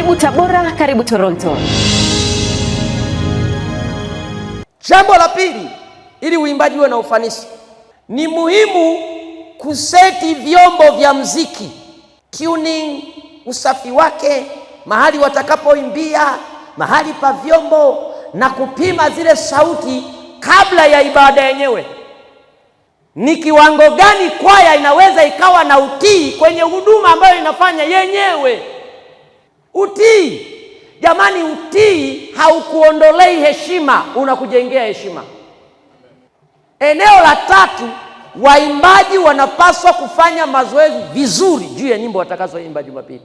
Karibu Tabora, karibu Toronto. Jambo la pili, ili uimbaji uwe na ufanisi, ni muhimu kuseti vyombo vya muziki, tuning, usafi wake, mahali watakapoimbia, mahali pa vyombo, na kupima zile sauti kabla ya ibada yenyewe. Ni kiwango gani kwaya inaweza ikawa na utii kwenye huduma ambayo inafanya yenyewe? Utii, jamani, utii haukuondolei heshima, unakujengea heshima. Eneo la tatu, waimbaji wanapaswa kufanya mazoezi vizuri juu ya nyimbo watakazoimba Jumapili.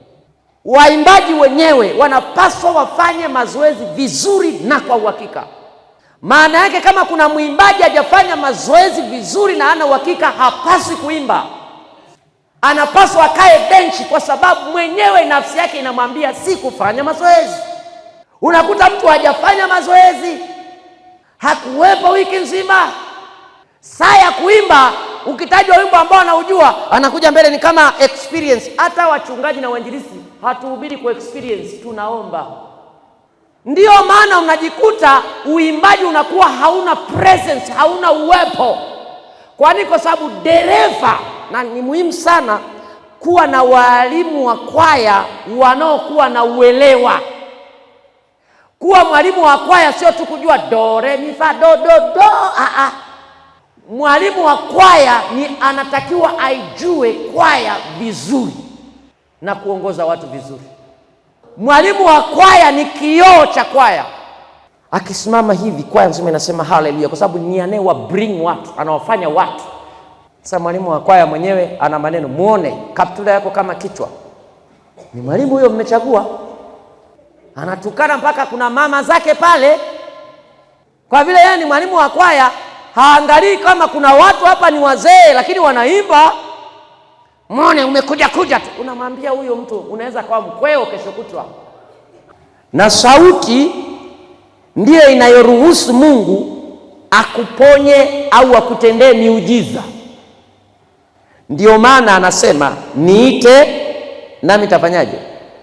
Waimbaji wenyewe wanapaswa wafanye mazoezi vizuri na kwa uhakika. Maana yake kama kuna mwimbaji hajafanya mazoezi vizuri na hana uhakika, hapaswi kuimba. Anapaswa akae benchi, kwa sababu mwenyewe nafsi yake inamwambia si kufanya mazoezi. Unakuta mtu hajafanya mazoezi, hakuwepo wiki nzima, saa ya kuimba ukitajwa wimbo ambao anaujua, anakuja mbele ni kama experience. Hata wachungaji na wainjilisti hatuhubiri kwa experience, tunaomba. Ndiyo maana unajikuta uimbaji unakuwa hauna presence, hauna uwepo. Kwani kwa sababu dereva, na ni muhimu sana kuwa na walimu wa kwaya wanaokuwa na uelewa. Kuwa mwalimu wa kwaya sio tu kujua do re mi fa do do do. Mwalimu wa kwaya ni anatakiwa aijue kwaya vizuri na kuongoza watu vizuri. Mwalimu wa kwaya ni kioo cha kwaya. Akisimama hivi, kwaya nzima inasema haleluya, kwa sababu ni anayewa bring watu, anawafanya watu. Sasa mwalimu wa kwaya mwenyewe ana maneno, muone kaptula yako kama kichwa. Ni mwalimu huyo mmechagua. Anatukana mpaka kuna mama zake pale. Kwa vile yeye ni mwalimu wa kwaya, haangalii kama kuna watu hapa ni wazee lakini wanaimba. Muone umekuja tu. Unamwambia huyo mtu unaweza kuwa mkweo kesho kutwa. Na sauti ndiyo inayoruhusu Mungu akuponye au akutendee miujiza. Ndiyo maana anasema niite nami nitafanyaje.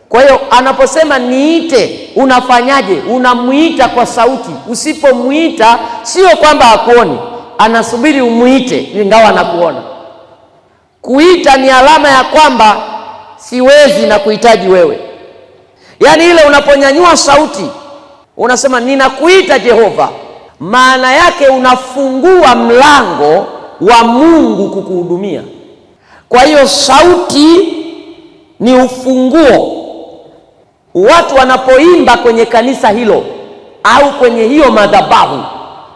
Kwa hiyo anaposema niite, unafanyaje? Unamuita kwa sauti. Usipomuita, sio kwamba hakuoni, anasubiri umuite ingawa anakuona. Kuita ni alama ya kwamba siwezi na kuhitaji wewe. Yaani ile unaponyanyua sauti unasema ninakuita Jehova, maana yake unafungua mlango wa Mungu kukuhudumia. Kwa hiyo sauti ni ufunguo. Watu wanapoimba kwenye kanisa hilo au kwenye hiyo madhabahu,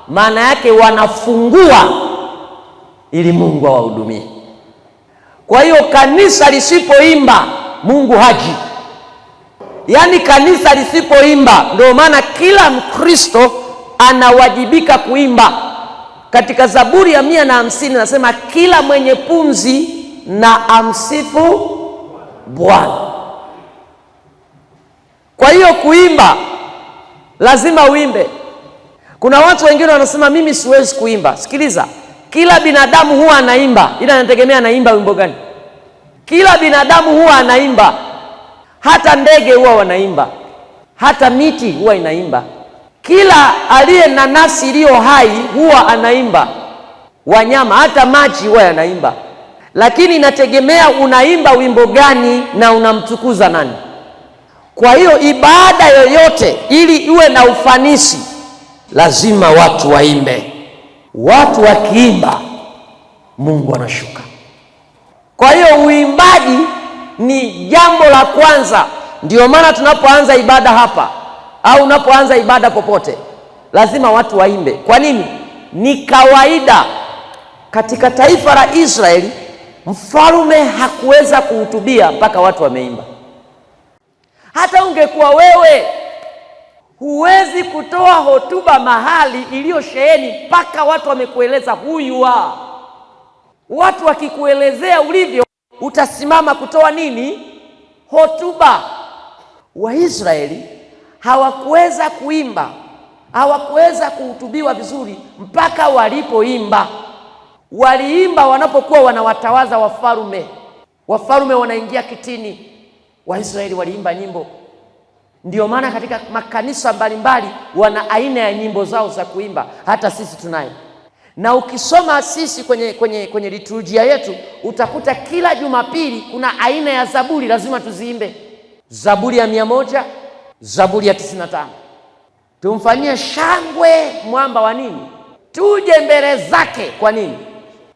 maana yake wanafungua ili Mungu awahudumie. Kwa hiyo kanisa lisipoimba, Mungu haji. Yaani kanisa lisipoimba, ndio maana kila Mkristo anawajibika kuimba. Katika Zaburi ya 150 nasema kila mwenye pumzi na amsifu Bwana. Kwa hiyo kuimba lazima uimbe. Kuna watu wengine wanasema mimi siwezi kuimba. Sikiliza, kila binadamu huwa anaimba, ila anategemea anaimba wimbo gani. Kila binadamu huwa anaimba. Hata ndege huwa wanaimba, hata miti huwa inaimba. Kila aliye na nafsi iliyo hai huwa anaimba. Wanyama, hata maji huwa yanaimba. Lakini inategemea unaimba wimbo gani na unamtukuza nani. Kwa hiyo ibada yoyote ili iwe na ufanisi, lazima watu waimbe. Watu wakiimba, Mungu anashuka. Kwa hiyo uimbaji ni jambo la kwanza. Ndio maana tunapoanza ibada hapa au unapoanza ibada popote, lazima watu waimbe. Kwa nini? Ni kawaida katika taifa la Israeli, mfalme hakuweza kuhutubia mpaka watu wameimba. Hata ungekuwa wewe, huwezi kutoa hotuba mahali iliyosheheni mpaka watu wamekueleza huyu wa. Watu wakikuelezea ulivyo, utasimama kutoa nini? Hotuba. Waisraeli hawakuweza kuimba, hawakuweza kuhutubiwa vizuri mpaka walipoimba. Waliimba wanapokuwa wanawatawaza wafalme. Wafalme wanaingia kitini, Waisraeli waliimba nyimbo. Ndio maana katika makanisa mbalimbali wana aina ya nyimbo zao za kuimba, hata sisi tunayo. Na ukisoma sisi kwenye liturujia yetu utakuta kila Jumapili kuna aina ya zaburi lazima tuziimbe. Zaburi ya 100, Zaburi ya 95. Tumfanyie shangwe mwamba wa nini? Tuje mbele zake kwa nini?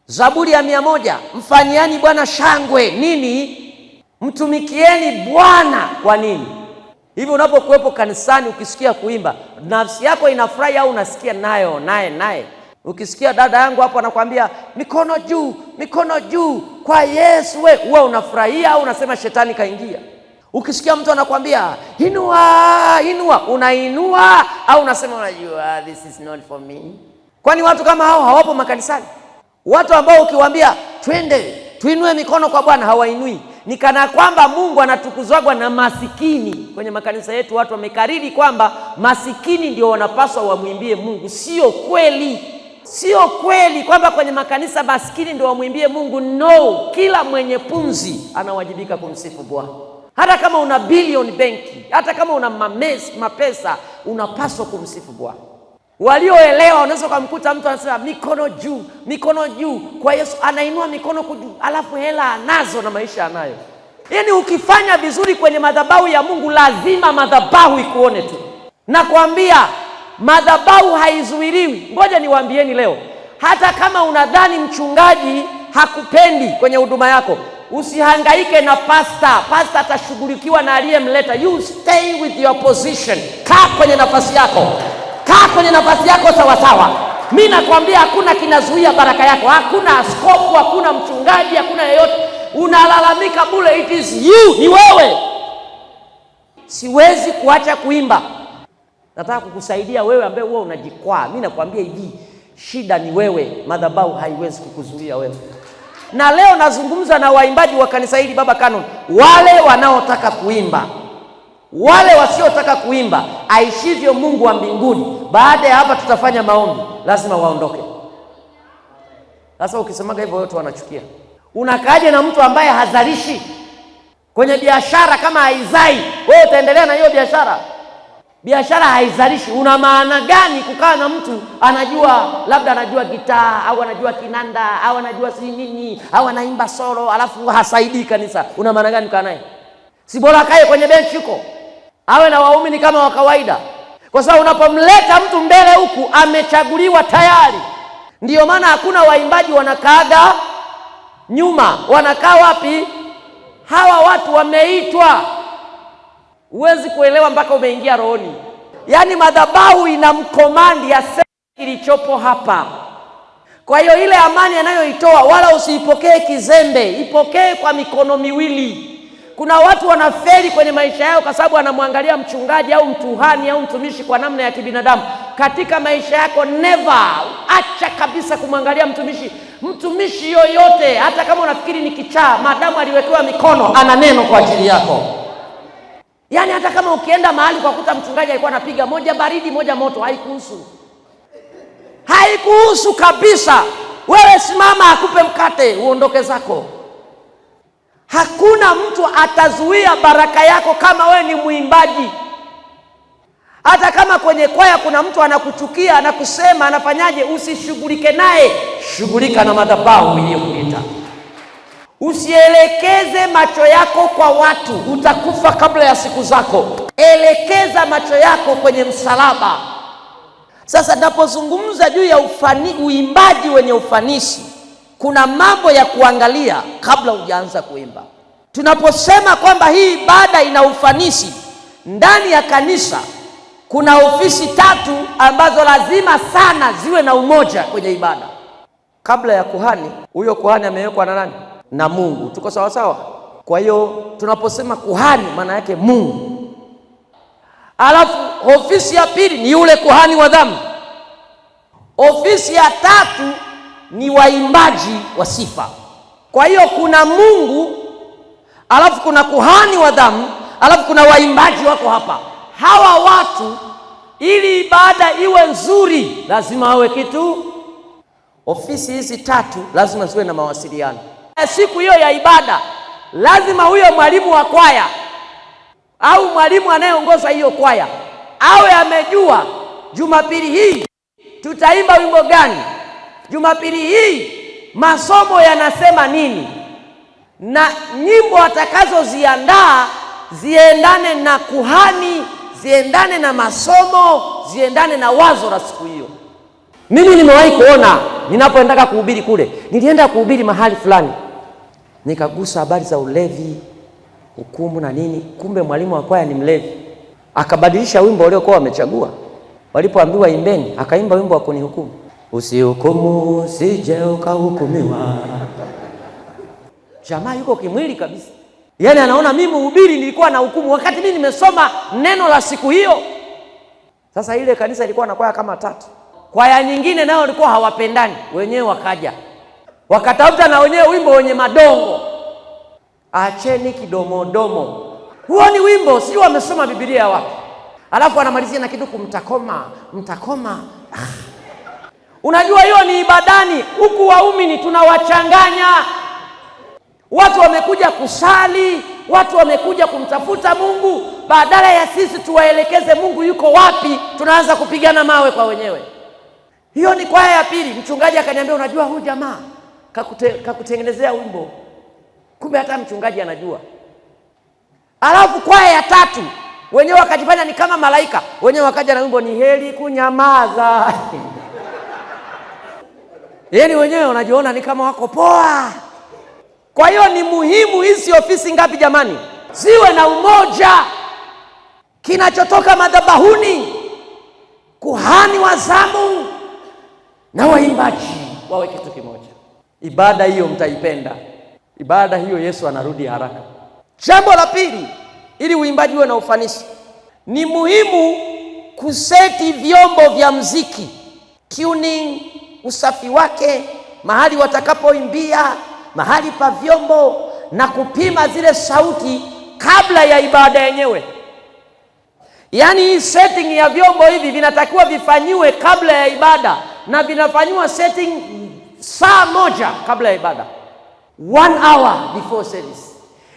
Zaburi ya 100, mfanyiani Bwana shangwe nini? Mtumikieni Bwana kwa nini? Hivi unapokuwepo kanisani ukisikia kuimba, nafsi yako inafurahi au unasikia naye? Ukisikia dada yangu hapo anakuambia mikono juu, mikono juu kwa Yesu, wewe unafurahia au unasema shetani kaingia? Ukisikia mtu anakuambia inua, unainua au unasema unajua this is not for me? Kwani watu kama hao hawapo makanisani? Watu ambao ukiwaambia twende tuinue mikono kwa Bwana hawainui. Ni kana kwamba Mungu anatukuzwa na masikini. Kwenye makanisa yetu watu wamekariri kwamba masikini ndio wanapaswa wamwimbie Mungu. Sio kweli. Sio kweli kwamba kwenye makanisa masikini ndio wamwimbie Mungu. No, kila mwenye pumzi anawajibika kumsifu Bwana. Hata kama una bilioni benki, hata kama una mapesa, unapaswa kumsifu Bwana. Walioelewa unaweza kumkuta mtu anasema mikono juu, mikono juu kwa Yesu, anainua mikono juu, alafu hela anazo na maisha anayo. Yaani ukifanya vizuri kwenye madhabahu ya Mungu lazima madhabahu ikuone tu. Nakwambia madhabahu haizuiliwi. Ngoja niwaambieni leo, hata kama unadhani mchungaji hakupendi kwenye huduma yako, usihangaike na pastor. Pastor atashughulikiwa na aliyemleta. You stay with your position. Kaa kwenye nafasi yako. Kaa kwenye nafasi yako sawa sawa. Mimi nakwambia hakuna kinazuia baraka yako. Hakuna askofu, hakuna mchungaji, hakuna yeyote. Unalalamika bure, it is you, ni wewe. Siwezi kuacha kuimba. Nataka kukusaidia wewe ambaye wewe unajikwaa. Mimi nakwambia hivi, shida ni wewe, madhabahu haiwezi kukuzuia wewe. Na leo nazungumza na waimbaji wa kanisa hili Baba Canon, wale wanaotaka kuimba. Wale wasiotaka kuimba, aishivyo Mungu wa mbinguni, baada ya hapa tutafanya maombi, lazima waondoke. Sasa ukisemaga hivyo watu wanachukia. Unakaaje na mtu ambaye hazalishi kwenye biashara? Kama haizai, wewe utaendelea na hiyo biashara? Biashara haizalishi. Una maana gani kukaa na mtu anajua, labda anajua gitaa au anajua kinanda au anajua si nini au anaimba solo, alafu hasaidii kanisa? Una maana gani kukaa naye? Si bora kae kwenye benchi huko, awe na waumini kama wa kawaida? Kwa sababu unapomleta mtu mbele huku amechaguliwa tayari. Ndiyo maana hakuna waimbaji wanakaaga nyuma. Wanakaa wapi? Hawa watu wameitwa. Huwezi kuelewa mpaka umeingia rohoni. Yaani madhabahu inamkomandi aseme kilichopo hapa. Kwa hiyo ile amani anayoitoa wala usiipokee kizembe, ipokee kwa mikono miwili. Kuna watu wanafeli kwenye maisha yao kwa sababu anamwangalia mchungaji au mtuhani au mtumishi kwa namna ya kibinadamu. Katika maisha yako never, acha kabisa kumwangalia mtumishi. Mtumishi yoyote, hata kama unafikiri ni kichaa, maadamu aliwekewa mikono, ana neno kwa ajili yako. Yaani hata kama ukienda mahali kwa kuta mchungaji alikuwa anapiga moja baridi moja moto, haikuhusu. Haikuhusu kabisa. Wewe simama akupe mkate uondoke zako. Hakuna mtu atazuia baraka yako kama wewe ni mwimbaji. Hata kama kwenye kwaya kuna mtu anakuchukia, anakusema, anafanyaje, usishughulike naye. Shughulika na madhabahu iliyokuita. Usielekeze macho yako kwa watu, utakufa kabla ya siku zako. Elekeza macho yako kwenye msalaba. Sasa napozungumza juu ya uimbaji wenye ufanisi, kuna mambo ya kuangalia kabla hujaanza kuimba. Tunaposema kwamba hii ibada ina ufanisi, ndani ya kanisa kuna ofisi 3 ambazo lazima sana ziwe na umoja kwenye ibada. Kabla ya kuhani, huyo kuhani amewekwa na nani? Na Mungu. Tuko sawa sawa? Kwa hiyo tunaposema kuhani maana yake Mungu. Alafu ofisi ya pili ni yule kuhani wa dhambi. Ofisi ya 3 ni waimbaji wa sifa. Kwa hiyo kuna Mungu, alafu kuna kuhani wa dhambi, alafu kuna waimbaji wako hapa. Hawa watu ili ibada iwe nzuri lazima wawe kitu. Ofisi hizi 3 lazima ziwe na mawasiliano. Siku hiyo ya ibada lazima huyo mwalimu wa kwaya au mwalimu anayeongoza hiyo kwaya awe amejua Jumapili hii tutaimba wimbo gani, Jumapili hii masomo yanasema nini, na nyimbo atakazoziandaa ziendane na kuhani, ziendane na masomo, ziendane na wazo la siku hiyo. Mimi nimewahi kuona ninapoendaka kuhubiri kule, nilienda kuhubiri mahali fulani, nikagusa habari za ulevi, hukumu na nini. Kumbe mwalimu wa kwaya ni mlevi, akabadilisha wimbo uliokuwa wamechagua. Walipoambiwa imbeni, akaimba wimbo wa kunihukumu. Usihukumu usije ukahukumiwa. Jamaa yuko kimwili kabisa, yaani anaona mimi mhubiri nilikuwa na hukumu wakati mimi nimesoma neno la siku hiyo. Sasa ile kanisa ilikuwa na kwaya kama 3. Kwaya nyingine nao walikuwa hawapendani, wenyewe wakaja wakatafuta na wenyewe wimbo wenye madongo. Acheni kidomodomo, huo ni wimbo, sio wamesoma Biblia wapi? Alafu anamalizia na kitu mtakoma. Unajua hiyo ni ibadani, huku waumini tunawachanganya. Watu wamekuja kusali, watu wamekuja kumtafuta Mungu, badala ya sisi tuwaelekeze Mungu yuko wapi, tunaanza kupigana mawe kwa wenyewe. Hiyo ni kwaya ya pili. Mchungaji akaniambia, unajua huyu jamaa kakutengenezea wimbo, kumbe hata mchungaji anajua. Alafu kwaya ya 3 wenyewe wakajifanya ni kama malaika, wenyewe wakaja na wimbo ni heri kunyamaza. Yaani wenyewe wanajiona ni kama wako poa. Kwa hiyo ni muhimu hizi ofisi ngapi jamani, ziwe na umoja. Kinachotoka madhabahuni, kuhani wa zamu na waimbaji wawe kitu kimoja. Ibada hiyo mtaipenda. Ibada hiyo Yesu anarudi haraka. Jambo la pili, ili uimbaji uwe na ufanisi, ni muhimu kuseti vyombo vya muziki, tuning, usafi wake, mahali watakapoimbia, mahali pa vyombo, na kupima zile sauti kabla ya ibada yenyewe. Yaani hii setting ya vyombo hivi vinatakiwa vifanyiwe kabla ya ibada, na vinafanywa setting saa 1 kabla ya ibada, 1 hour before service.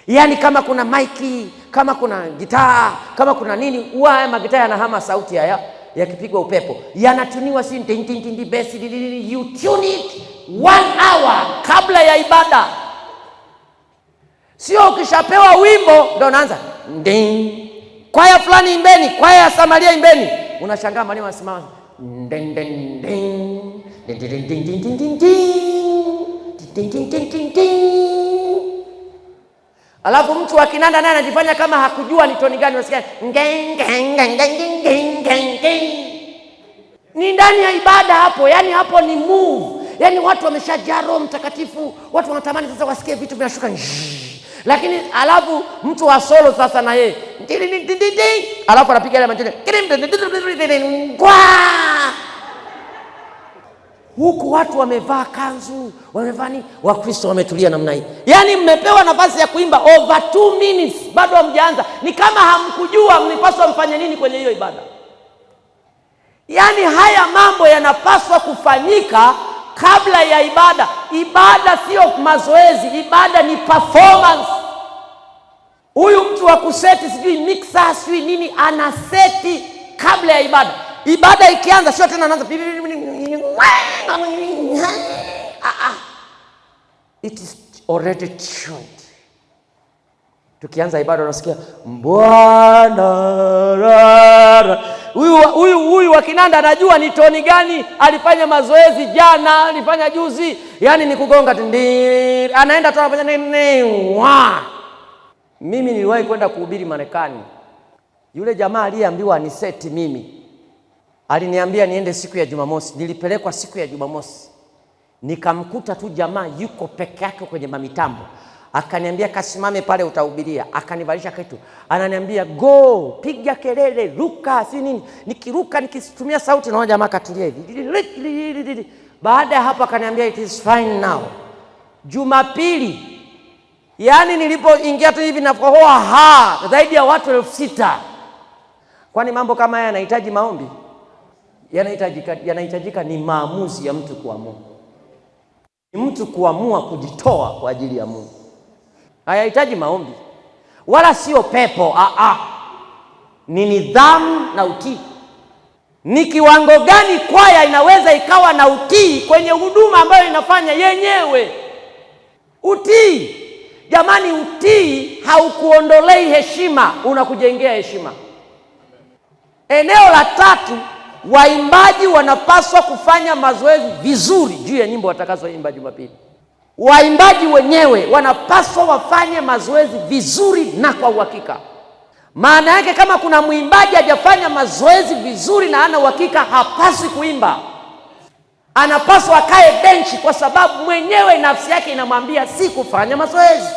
Yaani kama kuna maiki, kama kuna gitaa, kama kuna nini, huwa haya magitaa yanahama sauti haya yakipigwa upepo, yanatuniwa si tintinti bass, you tune it 1 hour kabla ya ibada. Sio ukishapewa wimbo ndio unaanza ding, kwaya fulani imbeni, kwaya ya Samaria imbeni, unashangaa mwalimu anasimama ding ding ding ding ding ding ding ding ding ding ding ding ding. Alafu mtu wa kinanda naye anajifanya kama hakujua ni toni gani, unasikia ngeng ngeng ngeng ngeng ngeng ngeng. Ni ndani ya ibada hapo, yani hapo ni move. Yani watu wameshajaa Roho Mtakatifu, watu wanatamani sasa wasikie vitu vinashuka. Lakini alafu mtu wa solo sasa na yeye alafu anapiga ile maneno huku watu wamevaa kanzu, wamevaa ni Wakristo wametulia namna hii. Yaani mmepewa nafasi ya kuimba over 2 minutes bado hamjaanza. Ni kama hamkujua mlipaswa mfanye nini kwenye hiyo ibada. Yaani haya mambo yanapaswa kufanyika kabla ya ibada. Ibada sio mazoezi, ibada ni performance. Huyu mtu wa kuseti sijui mixer sijui nini anaseti kabla ya ibada. Ibada ikianza sio tena anaanza it is already tuned. Tukianza ibada unasikia Bwana huyu wa kinanda anajua ni toni gani, alifanya mazoezi jana, alifanya juzi, yani ni kugonga anaenda tu anafanya Mimi niliwahi kwenda kuhubiri Marekani. Yule jamaa aliyeambiwa aniseti mimi aliniambia niende siku ya Jumamosi. Nilipelekwa siku ya Jumamosi, nikamkuta tu jamaa yuko peke yake kwenye mamitambo. Akaniambia kasimame pale utahubiria. Akanivalisha kitu, ananiambia go, piga kelele, ruka, si nini. Nikiruka nikitumia sauti, naona jamaa katulia hivi. Baada ya hapo akaniambia it is fine now. Jumapili, yani nilipoingia tu hivi na kohoa zaidi ya watu 6,000. Kwani mambo kama haya yanahitaji maombi? Yanahitajika ni maamuzi ya mtu kuamua. Ni mtu kuamua kujitoa kwa ajili ya Mungu. Hayahitaji maombi. Wala sio pepo. ni nidhamu na utii. Ni kiwango gani kwaya inaweza ikawa na utii kwenye huduma ambayo inafanya yenyewe? Utii, jamani, utii haukuondolei heshima, unakujengea heshima. Eneo la tatu, waimbaji wanapaswa kufanya mazoezi vizuri juu ya nyimbo watakazoimba Jumapili. Waimbaji wenyewe wanapaswa wafanye mazoezi vizuri na kwa uhakika. Maana yake kama kuna mwimbaji hajafanya mazoezi vizuri na hana uhakika, hapaswi kuimba. Anapaswa akae benchi, kwa sababu mwenyewe nafsi yake inamwambia si kufanya mazoezi.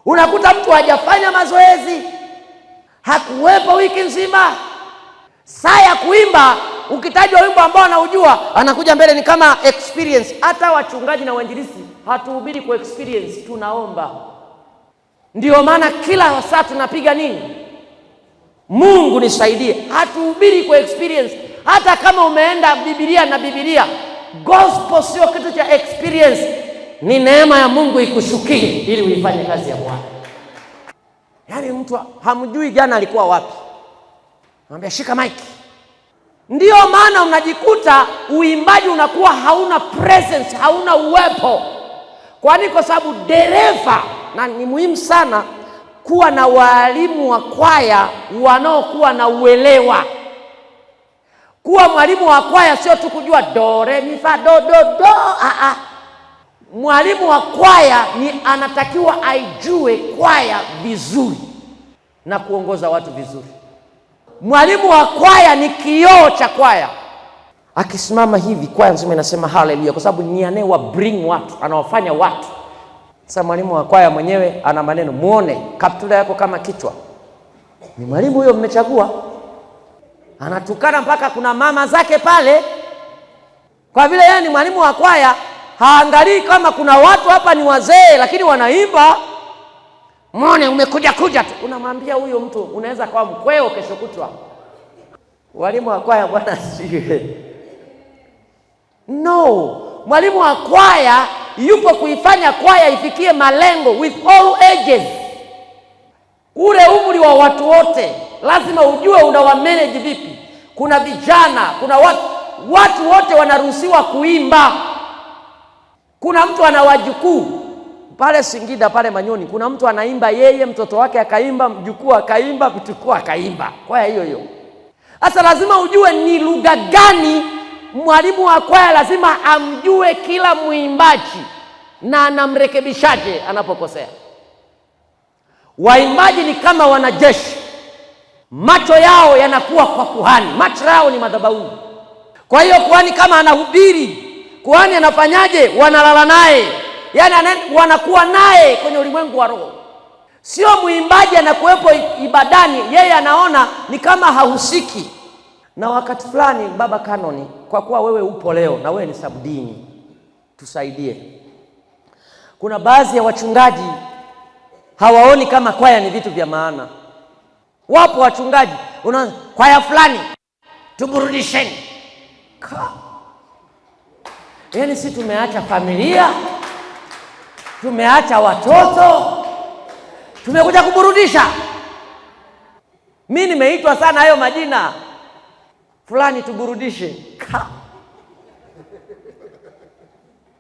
Unakuta mtu hajafanya mazoezi, hakuwepo wiki nzima, saa ya kuimba ukitajwa wimbo ambao anaujua anakuja mbele, ni kama experience. Hata wachungaji na wainjilisti hatuhubiri kwa experience, tunaomba. Ndio maana kila saa tunapiga nini? Mungu nisaidie. Hatuhubiri kwa experience. Hata kama umeenda Biblia na Biblia, gospel sio kitu cha experience. Ni neema ya Mungu ikushukie ili uifanye kazi ya Bwana. Yaani mtu hamjui jana alikuwa wapi, anambia shika mic. Ndio maana unajikuta uimbaji unakuwa hauna presence, hauna uwepo. Kwani kwa sababu dereva, na ni muhimu sana kuwa na walimu wa kwaya wanaokuwa na uelewa. Kuwa mwalimu wa kwaya sio tu kujua do re mi fa do do do. Mwalimu wa kwaya anatakiwa aijue kwaya vizuri na kuongoza watu vizuri. Mwalimu wa kwaya ni kioo cha kwaya. Akisimama hivi kwaya nzima inasema haleluya, kwa sababu ni anayewa bring watu, anawafanya watu. Sasa mwalimu wa kwaya mwenyewe ana maneno, muone kaptula yako kama kichwa. Ni mwalimu huyo mmechagua. Anatukana mpaka kuna mama zake pale. Kwa vile yeye ni mwalimu wa kwaya, haangalii kama kuna watu hapa ni wazee lakini wanaimba. Muone umekuja tu. Unamwambia huyo mtu unaweza kuwa mkweo kesho kutwa. Walimu wa kwaya bwana siwe. No, mwalimu wa kwaya yupo kuifanya kwaya ifikie malengo with all ages. Ule umri wa watu wote lazima ujue unawamanage vipi. Kuna vijana, kuna watu wote wanaruhusiwa kuimba. Kuna mtu ana wajukuu pale Singida pale Manyoni, kuna mtu anaimba yeye, mtoto wake akaimba, mjukuu akaimba, mtukuu akaimba. Kwaya hiyo. Sasa lazima ujue ni lugha gani mwalimu wa kwaya lazima amjue kila mwimbaji na anamrekebishaje anapokosea. Waimbaji ni kama wanajeshi. Macho yao yanakuwa kwa kuhani. Macho yao ni madhabahuni. Kwa hiyo kuhani kama anahubiri, kuhani anafanyaje? Wanalala naye. Yaani wanakuwa naye kwenye ulimwengu wa roho. Sio mwimbaji anakuwepo ibadani, yeye anaona ni kama hahusiki. Na wakati fulani baba kanoni, kwa kuwa wewe upo leo na wewe ni sabdini, tusaidie. Kuna baadhi ya wachungaji hawaoni kama kwaya ni vitu vya maana. Wapo wachungaji, unaona kwaya fulani tuburudisheni. Yaani si tumeacha familia, tumeacha watoto, tumekuja kuburudisha. Mimi nimeitwa sana hayo majina. Fulani tuburudishe.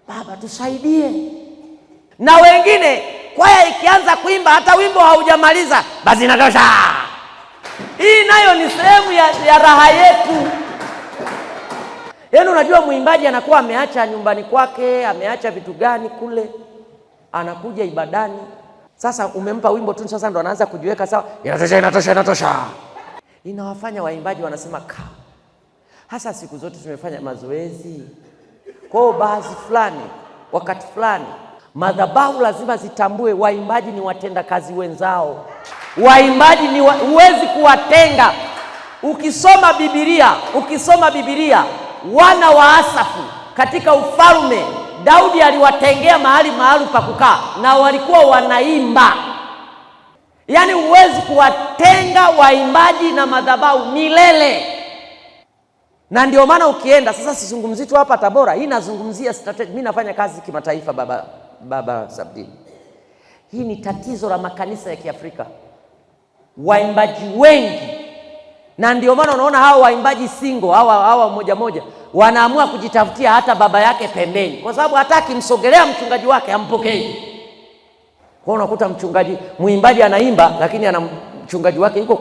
Baba tusaidie. Na wengine kwaya ikianza kuimba hata wimbo haujamaliza, basi inatosha. Hii nayo ni sehemu ya raha yetu. Yaani unajua mwimbaji anakuwa ameacha nyumbani kwake, ameacha vitu gani kule, anakuja ibadani. Sasa umempa wimbo tu, sasa ndo anaanza kujiweka sawa. Inatosha. Inawafanya waimbaji wanasema hasa siku zote tumefanya mazoezi. Kwa baadhi fulani, wakati fulani, madhabahu lazima zitambue waimbaji ni watenda kazi wenzao. Waimbaji ni huwezi kuwatenga. Ukisoma Biblia, wana wa Asafu katika ufalme, Daudi aliwatengea mahali maalum pa kukaa na walikuwa wanaimba. Yaani huwezi kuwatenga waimbaji na madhabahu milele. Na ndio maana ukienda sasa, sizungumzi tu hapa Tabora, hii nazungumzia strategy. Mimi nafanya kazi kimataifa baba Sabdini. Hii ni tatizo la makanisa ya Kiafrika. Waimbaji wengi Na ndio maana unaona hao waimbaji single, hawa moja moja wanaamua kujitafutia hata baba yake pembeni, kwa sababu hataki msogelea mchungaji wake ampokee. Kwa unakuta muimbaji anaimba, lakini ana mchungaji wake yuko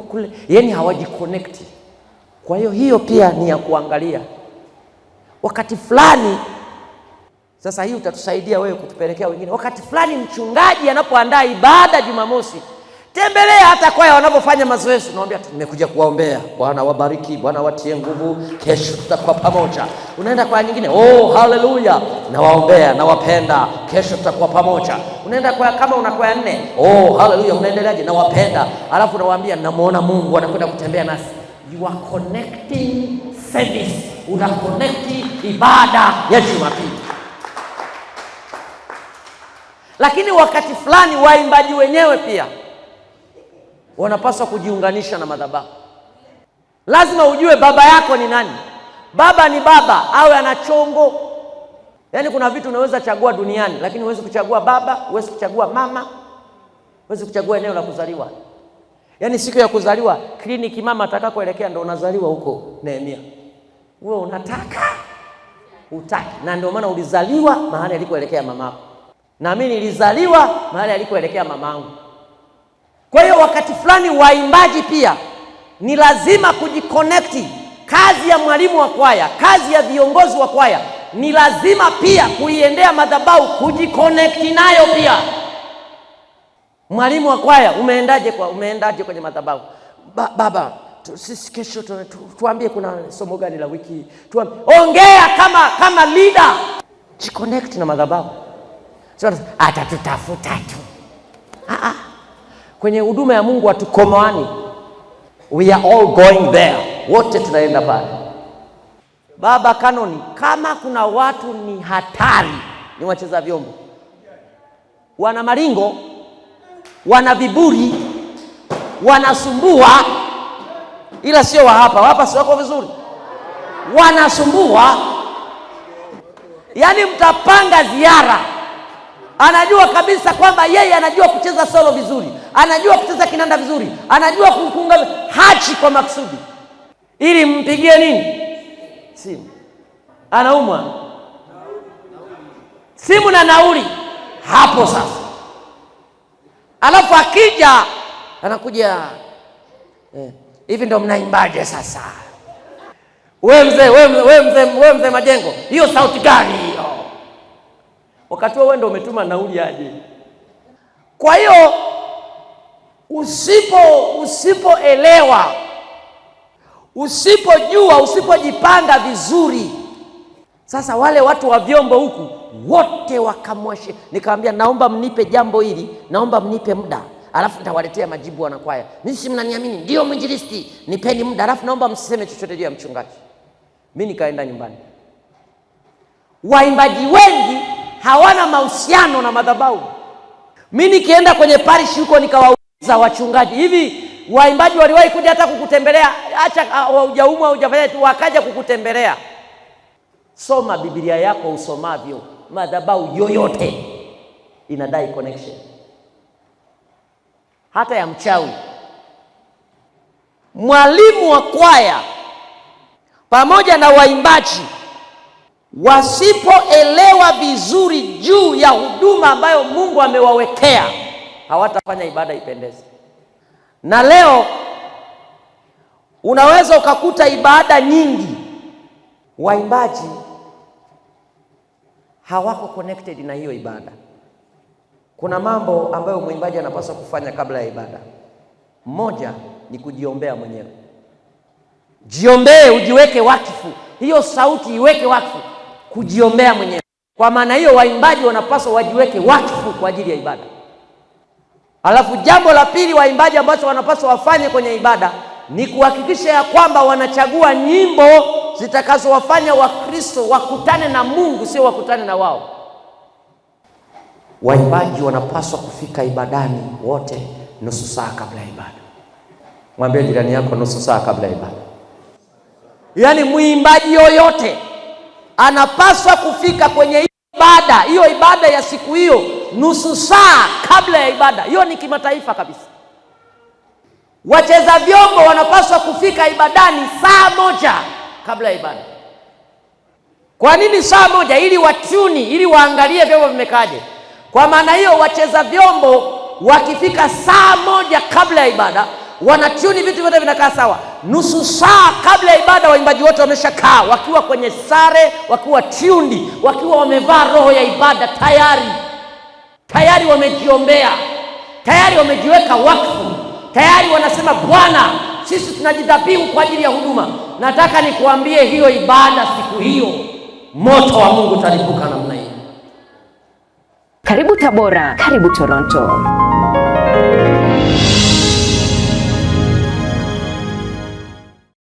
kule, yani hawajiconnect. Kwa hiyo pia ni ya kuangalia wakati fulani. Sasa hii utatusaidia wewe kutupelekea wengine. Wakati fulani mchungaji anapoandaa ibada Jumamosi, tembelea hata kwaya wanapofanya mazoezi, naambia nimekuja kuwaombea, Bwana wabariki, Bwana watie nguvu, kesho tutakuwa pamoja. Unaenda kwaya nyingine, oh haleluya, nawaombea, nawapenda, kesho tutakuwa pamoja. Unaenda kwaya kama una kwaya 4, oh haleluya, unaendeleaje, nawapenda, alafu nawaambia namuona Mungu anakwenda kutembea nasi. You are connecting service, una connect ibada ya Jumapili. Lakini wakati fulani waimbaji wenyewe pia wanapaswa kujiunganisha na madhabahu. Lazima ujue baba yako ni nani. Baba ni baba, awe ana chongo. Yaani kuna vitu unaweza chagua duniani, lakini huwezi kuchagua baba, huwezi kuchagua mama, huwezi kuchagua eneo la kuzaliwa. Yaani siku ya kuzaliwa, kliniki mama atakakoelekea ndo unazaliwa huko Nehemia. Wewe unataka, utaki. Na ndio maana ulizaliwa mahali alikoelekea mamako. Na mimi nilizaliwa mahali alikoelekea mamangu. Kwa hiyo wakati fulani waimbaji pia ni lazima kujiconnect. Kazi ya mwalimu wa kwaya, kazi ya viongozi wa kwaya ni lazima pia kuiendea madhabahu, kujiconnect nayo pia. Mwalimu wa kwaya umeendaje kwenye madhabahu? Baba, sisi kesho tuambie kuna somo gani la wiki. Ongea kama leader. Jiconnect na madhabahu. Sio atatutafuta tu. Kwenye huduma ya Mungu hatukomoani. We are all going there. Wote tunaenda pale. Baba kanoni, kama kuna watu ni hatari, ni wacheza vyombo. Wana maringo, wana viburi, wanasumbua, ila sio wa hapa sio wako vizuri. Wanasumbua. Yaani mtapanga ziara. Anajua kabisa kwamba yeye anajua kucheza solo vizuri, anajua kucheza kinanda vizuri, anajua kukunga hachi kwa maksudi, ili mpigie nini? Simu. Anaumwa simu na nauli hapo sasa. Alafu akija anakuja hivi ndo mnaimbaje sasa? Wewe mzee Majengo, hiyo sauti gani hiyo? Wakati wewe ndio umetuma nauli aje. Kwa hiyo usipoelewa, usipojua, usipojipanga vizuri, sasa wale watu wa vyombo huku wote wakamwashe. Nikamwambia naomba mnipe jambo hili, naomba mnipe muda, alafu nitawaletea majibu wanakwaya. Mimi si mnaniamini, ndio mwinjilisti, nipeni muda, alafu naomba msiseme chochote juu ya mchungaji. Mimi nikaenda nyumbani. Waimbaji wengi hawana mahusiano na madhabahu. Mimi nikienda kwenye parish huko nikawauliza wachungaji, hivi waimbaji waliwahi kuja hata kukutembelea? Acha hujaumwa hujafanya tu, wakaja kukutembelea. Soma Biblia yako usomavyo. Madhabahu yoyote inadai connection, hata ya mchawi. Mwalimu wa kwaya pamoja na waimbaji wasipoelewa vizuri juu ya huduma ambayo Mungu amewawekea, hawatafanya ibada ipendeze. Na leo unaweza ukakuta ibada nyingi waimbaji hawako connected na hiyo ibada. Kuna mambo ambayo mwimbaji anapaswa kufanya kabla ya ibada. Mmoja ni kujiombea mwenyewe. Jiombee, ujiweke wakfu. Hiyo sauti iweke wakfu, kujiombea mwenyewe. Kwa maana hiyo waimbaji wanapaswa wajiweke wakfu kwa ajili ya ibada. Alafu jambo la pili waimbaji ambacho wanapaswa wafanye kwenye ibada ni kuhakikisha ya kwamba wanachagua nyimbo zitakazowafanya Wakristo wakutane na Mungu, sio wakutane na wao. Waimbaji wanapaswa kufika ibadani wote nusu saa kabla ya ibada. Mwambie jirani yako nusu saa kabla ya ibada. Yaani mwimbaji yoyote anapaswa kufika kwenye ibada, hiyo ibada ya siku hiyo, nusu saa kabla ya ibada. Hiyo ni kimataifa kabisa. Wacheza vyombo wanapaswa kufika ibadani saa moja kabla ya ibada. Kwa nini saa moja? Ili watuni, ili waangalie vyombo vimekaje. Kwa maana hiyo wacheza vyombo wakifika saa moja kabla ya ibada, wanatuni, vitu vyote vinakaa sawa. Nusu saa kabla ya ibada waimbaji wote wameshakaa, wakiwa kwenye sare, wakiwa tundi, wakiwa wamevaa roho ya ibada tayari wamejiombea, tayari wamejiweka wakfu, tayari wanasema Bwana, sisi tunajidhabihu kwa ajili ya huduma. Nataka nikuambie hiyo ibada siku hiyo moto wa Mungu utalipuka namna hiyo. Karibu Tabora, karibu Toronto.